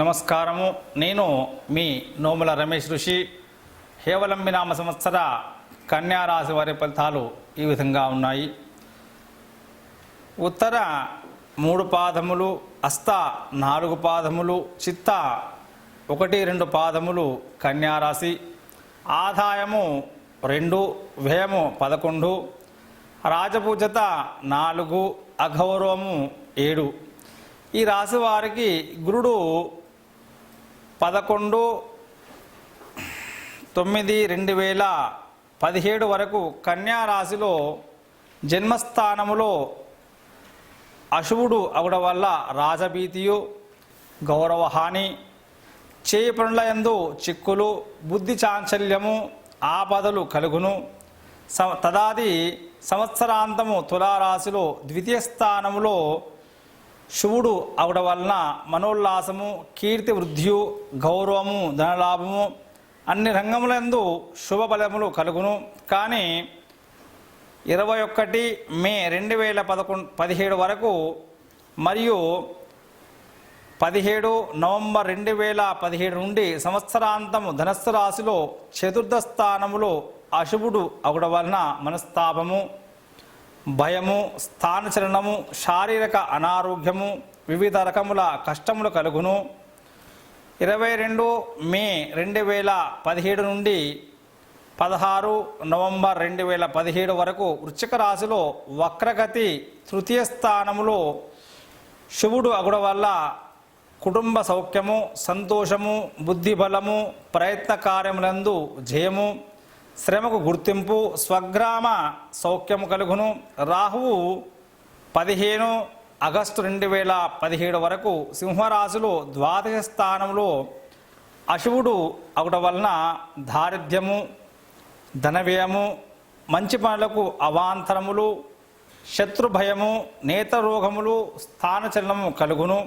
నమస్కారము. నేను మీ నోముల రమేష్ ఋషి. హేవలంబి నామ సంవత్సర కన్యా రాశి వారి ఫలితాలు ఈ విధంగా ఉన్నాయి. ఉత్తర 3 పాదములు, హస్త 4 పాదములు, చిత్త 1-2 పాదములు కన్యా రాశి. ఆదాయము 2, వ్యయము 11, రాజపూజత 4, అగౌరవము 7. ఈ రాశి వారికి గురుడు 11/9/2017 వరకు కన్యా రాశిలో జన్మస్థానములో అశువుడు అవడం వల్ల రాజభీతియు, గౌరవహాని, చేయి పనుల యందు చిక్కులు, బుద్ధి చాంచల్యము, ఆపదలు కలుగును. తదాది సంవత్సరాంతము తులారాశిలో ద్వితీయ స్థానములో శువుడు అవడం వలన మనోల్లాసము, కీర్తి వృద్ధియు, గౌరవము, ధనలాభము అన్ని రంగములందు శుభఫలములు కలుగును. కానీ 21 మే 2017 వరకు మరియు 17 నవంబర్ 2017 నుండి సంవత్సరాంతము ధనస్సు రాశిలో చతుర్థ స్థానములో అశుభుడు అవడం వలన మనస్తాపము, భయము, స్థానచలనము, శారీరక అనారోగ్యము, వివిధ రకముల కష్టములు కలుగును. 22 మే 2017 నుండి 16 నవంబర్ 2017 వరకు వృశ్చిక రాశిలో వక్రగతి తృతీయ స్థానములో శుభుడు అగుడం వల్ల కుటుంబ సౌఖ్యము, సంతోషము, బుద్ధిబలము, ప్రయత్న కార్యములందు జయము, శ్రమకు గుర్తింపు, స్వగ్రామ సౌఖ్యము కలుగును. రాహువు 15 ఆగస్టు 2017 వరకు సింహరాశిలో ద్వాదశ స్థానంలో అశువుడు అవడం వలన దారిద్ర్యము, ధనవ్యయము, మంచి పనులకు అవాంతరములు, శత్రుభయము, నేత్రరోగములు, స్థానచలనము కలుగును.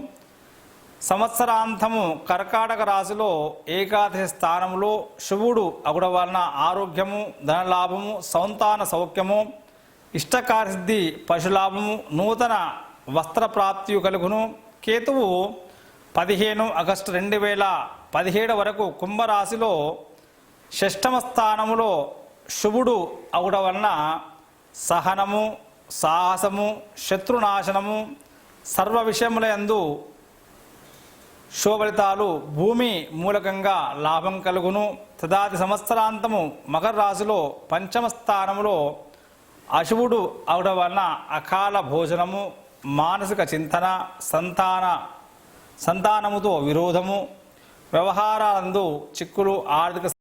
సంవత్సరాంతము కర్కాటక రాశిలో ఏకాదశి స్థానంలో శుభుడు అగుడ వలన ఆరోగ్యము, ధనలాభము, సంతాన సౌఖ్యము, ఇష్టకార్యసిద్ధి, పశులాభము, నూతన వస్త్రప్రాప్తి కలుగును. కేతువు 15 ఆగస్టు 2017 వరకు కుంభరాశిలో షష్టమ స్థానములో శుభుడు అగుడ వలన సహనము, సాహసము, శత్రునాశనము, సర్వ విషయముల యందు శుభఫలితాలు, భూమి మూలకంగా లాభం కలుగును. తదాది సంవత్సరాంతము మకర రాశిలో పంచమ స్థానములో అశువుడు అవడం వలన అకాల భోజనము, మానసిక చింతన, సంతానముతో విరోధము, వ్యవహారాలందు చిక్కులు, ఆర్థిక